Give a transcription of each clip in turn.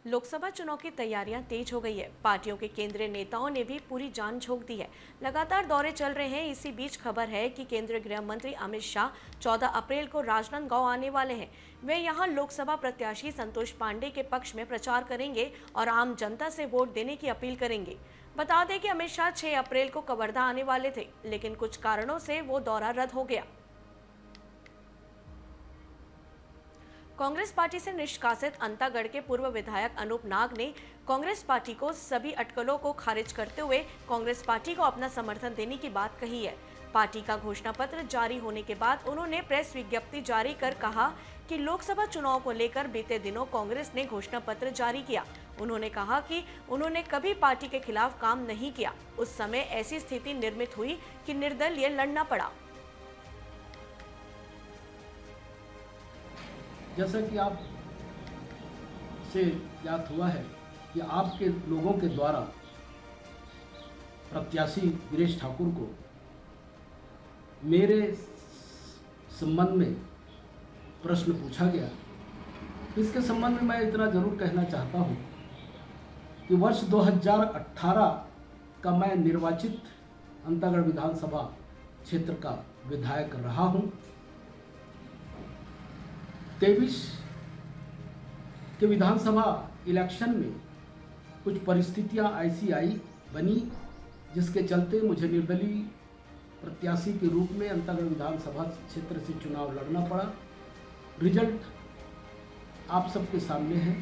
लोकसभा चुनाव की तैयारियां तेज हो गई है। पार्टियों के केंद्रीय नेताओं ने भी पूरी जान झोंक दी है। लगातार दौरे चल रहे हैं। इसी बीच खबर है कि केंद्रीय गृह मंत्री अमित शाह 14 अप्रैल को राजनांदगांव आने वाले हैं। वे यहां लोकसभा प्रत्याशी संतोष पांडे के पक्ष में प्रचार करेंगे और आम जनता से वोट देने की अपील करेंगे। बता दें कि अमित शाह 6 अप्रैल को कवर्धा आने वाले थे, लेकिन कुछ कारणों से वो दौरा रद्द हो गया। कांग्रेस पार्टी से निष्कासित अंतागढ़ के पूर्व विधायक अनूप नाग ने कांग्रेस पार्टी को सभी अटकलों को खारिज करते हुए कांग्रेस पार्टी को अपना समर्थन देने की बात कही है। पार्टी का घोषणा पत्र जारी होने के बाद उन्होंने प्रेस विज्ञप्ति जारी कर कहा कि लोकसभा चुनाव को लेकर बीते दिनों कांग्रेस ने घोषणा पत्र जारी किया। उन्होंने कहा कि उन्होंने कभी पार्टी के खिलाफ काम नहीं किया। उस समय ऐसी स्थिति निर्मित हुई कि निर्दलीय लड़ना पड़ा। जैसा कि आप से ज्ञात हुआ है कि आपके लोगों के द्वारा प्रत्याशी वीरेश ठाकुर को मेरे संबंध में प्रश्न पूछा गया। इसके संबंध में मैं इतना जरूर कहना चाहता हूं कि वर्ष 2018 का मैं निर्वाचित अंतागढ़ विधानसभा क्षेत्र का विधायक रहा हूं। 23 के विधानसभा इलेक्शन में कुछ परिस्थितियां ऐसी बनी जिसके चलते मुझे निर्दलीय प्रत्याशी के रूप में अंतागढ़ विधानसभा क्षेत्र से चुनाव लड़ना पड़ा। रिजल्ट आप सबके सामने है।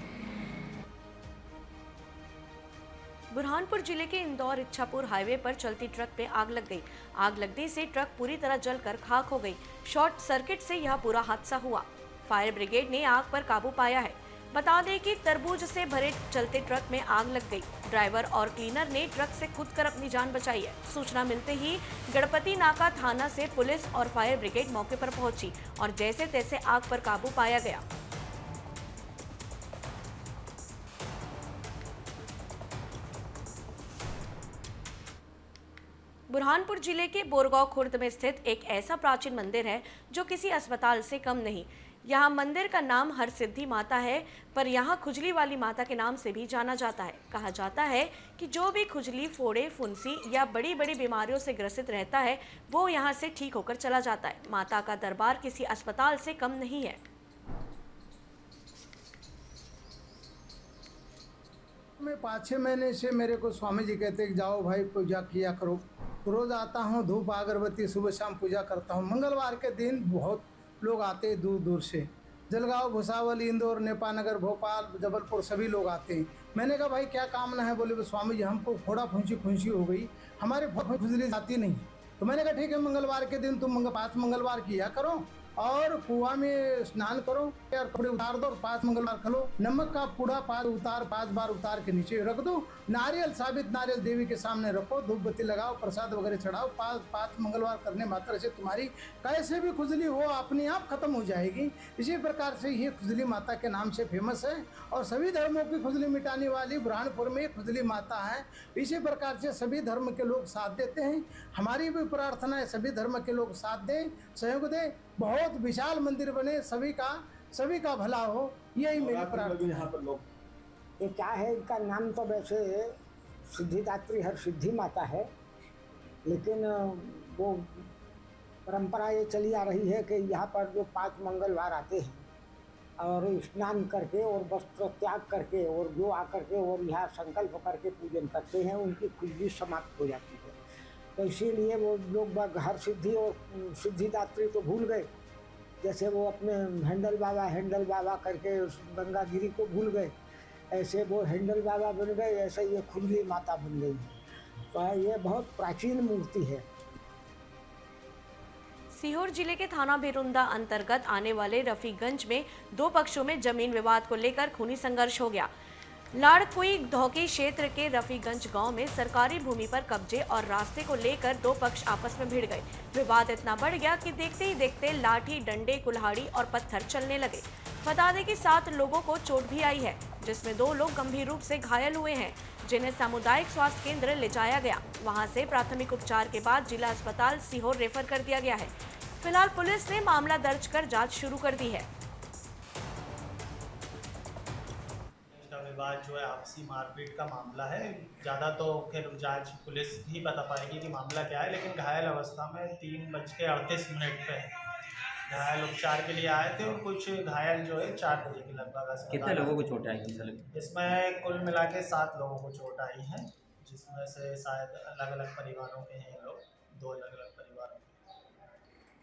बुरहानपुर जिले के इंदौर इच्छापुर हाईवे पर चलती ट्रक पे आग लग गई। आग लगने से ट्रक पूरी तरह जलकर खाक हो गई। शॉर्ट सर्किट से यह पूरा हादसा हुआ। फायर ब्रिगेड ने आग पर काबू पाया है। बता दें कि तरबूज से भरे चलते ट्रक में आग लग गई। ड्राइवर और क्लीनर ने ट्रक से कूदकर अपनी जान बचाई है। सूचना मिलते ही गणपति नाका थाना से पुलिस और फायर ब्रिगेड मौके पर पहुंची और जैसे तैसे आग पर काबू पाया गया। बुरहानपुर जिले के बोरगांव खुर्द में स्थित एक ऐसा प्राचीन मंदिर है जो किसी अस्पताल से कम नहीं। यहाँ मंदिर का नाम हरसिद्धि माता है, पर यहाँ खुजली वाली माता के नाम से भी जाना जाता है। कहा जाता है कि जो भी खुजली, फोड़े, फुंसी या बड़ी बड़ी बीमारियों से ग्रसित रहता है वो यहाँ से ठीक होकर चला जाता है। माता का दरबार किसी अस्पताल से कम नहीं है। मैं 5-6 महीने से मेरे को स्वामी जी कहते कि जाओ भाई पूजा किया करो। रोज आता हूँ, धूप अगरबत्ती सुबह शाम पूजा करता हूँ। मंगलवार के दिन बहुत लोग आते हैं दूर दूर से, जलगांव, भुसावल, इंदौर, नेपानगर, भोपाल, जबलपुर सभी लोग आते हैं। मैंने कहा भाई क्या कामना है? बोले स्वामी जी हमको फोड़ा फुंसी हो गई, हमारे खुजली जाती नहीं। तो मैंने कहा ठीक है, मंगलवार के दिन तुम 5 मंगलवार किया करो और कुआं में स्नान करो और कपड़े उतार दो और 5 मंगलवार खलो। नमक का पूड़ा 5 बार उतार के नीचे रख दो। नारियल, साबित नारियल देवी के सामने रखो, धूप बत्ती लगाओ, प्रसाद वगैरह चढ़ाओ। 5 मंगलवार करने मात्र से तुम्हारी कैसे भी खुजली हो अपने आप खत्म हो जाएगी। इसी प्रकार से ये खुजली माता के नाम से फेमस है और सभी धर्मों की खुजली मिटाने वाली बुरहानपुर में खुजली माता है। इसी प्रकार से सभी धर्म के लोग साथ देते हैं। हमारी भी प्रार्थना है सभी धर्म के लोग साथ दें, सहयोग दें, बहुत विशाल मंदिर बने, सभी का भला हो, यही मेरी प्रार्थना है। ये क्या है, इनका नाम तो वैसे सिद्धिदात्री हरसिद्धि माता है, लेकिन वो परंपरा ये चली आ रही है कि यहाँ पर जो 5 मंगलवार आते हैं और स्नान करके और वस्त्र त्याग करके और जो आकर के और यहाँ संकल्प करके पूजन करते हैं, उनकी खुजली समाप्त हो जाती है। तो इसीलिए वो लोग हरसिद्धि और सिद्धिदात्री तो भूल गए। जैसे वो अपने हैंडल बाबा करके उस गंगागिरी को भूल गए, ऐसे वो हैंडल बाबा बन गए, ऐसे ये खुजली माता बन गई। तो ये बहुत प्राचीन मूर्ति है। सीहोर जिले के थाना भेरुंदा अंतर्गत आने वाले रफीगंज में 2 पक्षों में जमीन विवाद को लेकर खूनी संघर्ष हो गया। लाड़कुई धौकी क्षेत्र के रफीगंज गांव में सरकारी भूमि पर कब्जे और रास्ते को लेकर 2 पक्ष आपस में भिड़ गए। विवाद इतना बढ़ गया कि देखते ही देखते लाठी, डंडे, कुल्हाड़ी और पत्थर चलने लगे। बता दें कि 7 लोगों को चोट भी आई है, जिसमें 2 लोग गंभीर रूप से घायल हुए हैं, जिन्हें सामुदायिक स्वास्थ्य केंद्र ले जाया गया। वहां से प्राथमिक उपचार के बाद जिला अस्पताल सीहोर रेफर कर दिया गया है। फिलहाल पुलिस ने मामला दर्ज कर जाँच शुरू कर दी है। विवाद जो है आपसी मारपीट का मामला है। ज़्यादा तो फिर जांच पुलिस ही बता पाएगी कि मामला क्या है, लेकिन घायल अवस्था में 3:38 पे घायल उपचार के लिए आए थे और कुछ घायल जो है 4 बजे के लगभग अस्पताल कितने लोगों आए को थे। चोट आई थी सर? इसमें कुल मिला के 7 लोगों को चोट आई है, जिसमें से शायद अलग अलग परिवारों के हैं ये लोग, 2 अलग अलग परिवारों के।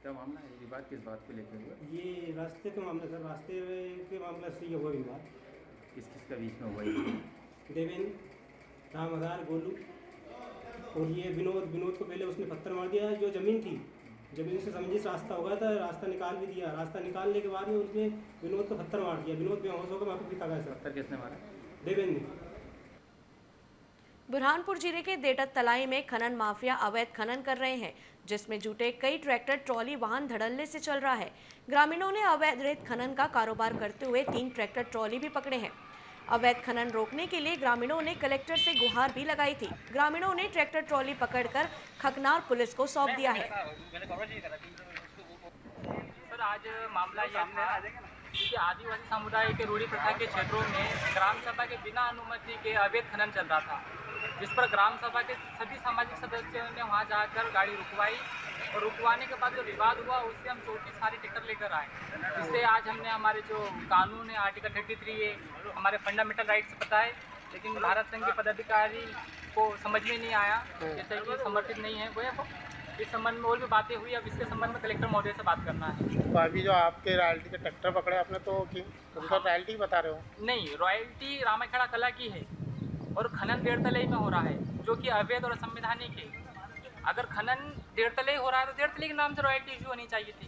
क्या मामला है? विवाद किस बात को लेकर हुआ? ये रास्ते के मामले सर, रास्ते के मामले से ये हुआ विवाद। किस किस का बीच में हुआ ये? देवेंद्र, रामदार, गोलू और ये विनोद को पहले उसने पत्थर मार दिया। जो ज़मीन थी, ज़मीन से समझिए रास्ता हो गया था, रास्ता निकाल भी दिया। रास्ता निकालने के बाद में उसने विनोद को पत्थर मार दिया। विनोद बेहोश होकर वहाँ पर पीटा गया सर। पत्थर किसने मारा? देवेंद्र ने। बुरहानपुर जिले के देटत तलाई में खनन माफिया अवैध खनन कर रहे हैं, जिसमें जुटे कई ट्रैक्टर ट्रॉली वाहन धड़ल्ले से चल रहा है। ग्रामीणों ने अवैध रेत खनन का कारोबार करते हुए 3 ट्रैक्टर ट्रॉली भी पकड़े हैं। अवैध खनन रोकने के लिए ग्रामीणों ने कलेक्टर से गुहार भी लगाई थी। ग्रामीणों ने ट्रैक्टर ट्रॉली पकड़कर खकनार पुलिस को सौंप दिया है। सर, आज मामला यह था कि आदिवासी समुदाय के रूढ़ी प्रथा के क्षेत्रों में ग्राम सभा के बिना अनुमति के अवैध खनन चल रहा था, जिस पर ग्राम सभा के सभी सामाजिक सदस्यों ने वहां जाकर गाड़ी रुकवाई और रुकवाने के बाद जो विवाद हुआ उससे हम 34 सारे ट्रैक्टर लेकर आए, जिससे आज हमने हमारे जो कानून है आर्टिकल 33 है हमारे फंडामेंटल राइट्स पता है, लेकिन भारत संघ के पदाधिकारी को समझ में नहीं आया, जैसे कि समर्थित नहीं है वो। इस संबंध में और भी बातें हुई, अब इसके संबंध में कलेक्टर महोदय से बात करना है। तो अभी जो आपके रॉयल्टी के ट्रैक्टर पकड़े आपने, तो उनका रॉयल्टी बता रहे हो? नहीं, रॉयल्टी रामाखेड़ा कला की है और खनन देरतलई में हो रहा है, जो कि अवैध और असंवैधानिक है। अगर खनन देरतलई हो रहा है तो देरतलई के नाम से रॉयल्टी इशू होनी चाहिए थी।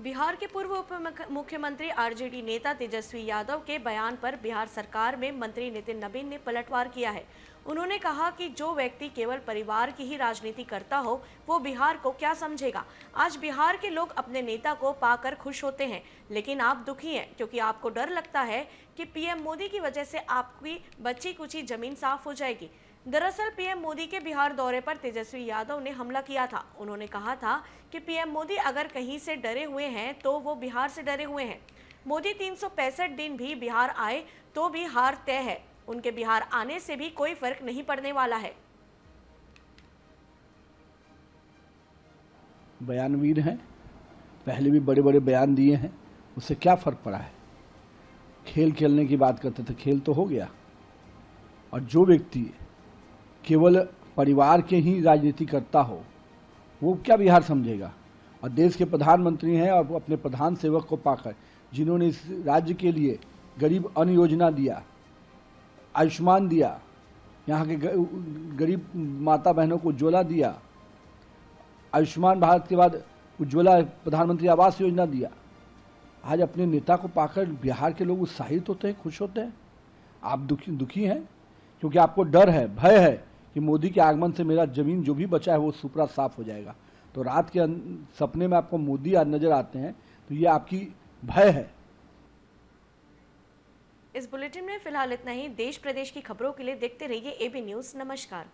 बिहार के पूर्व उप मुख्यमंत्री आरजेडी नेता तेजस्वी यादव के बयान पर बिहार सरकार में मंत्री नितिन नबीन ने पलटवार किया है। उन्होंने कहा कि जो व्यक्ति केवल परिवार की ही राजनीति करता हो वो बिहार को क्या समझेगा। आज बिहार के लोग अपने नेता को पाकर खुश होते हैं, लेकिन आप दुखी हैं क्योंकि आपको डर लगता है कि पीएम मोदी की वजह से आपकी बची कुची जमीन साफ हो जाएगी। दरअसल पीएम मोदी के बिहार दौरे पर तेजस्वी यादव ने हमला किया था। उन्होंने कहा था कि पीएम मोदी अगर कहीं से डरे हुए हैं तो वो बिहार से डरे हुए हैं। मोदी 365 दिन भी बिहार आए तो भी हार तय है। उनके बिहार आने से भी कोई फर्क नहीं पड़ने वाला है। बयानवीर हैं, पहले भी बड़े बड़े बयान दिए हैं, उससे क्या फर्क पड़ा है? खेल खेलने की बात करते थे, खेल तो हो गया। और जो व्यक्ति केवल परिवार के ही राजनीति करता हो वो क्या बिहार समझेगा? और देश के प्रधानमंत्री हैं और अपने प्रधान सेवक को पाकर जिन्होंने इस राज्य के लिए गरीब अन्न योजना दिया, आयुष्मान दिया, यहाँ के गरीब माता बहनों को उज्ज्वला दिया, आयुष्मान भारत के बाद उज्ज्वला प्रधानमंत्री आवास योजना दिया। आज अपने नेता को पाकर बिहार के लोग उत्साहित होते हैं, खुश होते हैं। आप दुखी हैं क्योंकि आपको डर है, भय है कि मोदी के आगमन से मेरा जमीन जो भी बचा है वो सुपरा साफ हो जाएगा। तो रात के सपने में आपको मोदी आज नजर आते हैं तो ये आपकी भय है। इस बुलेटिन में फिलहाल इतना ही। देश प्रदेश की खबरों के लिए देखते रहिए एबी न्यूज़। नमस्कार।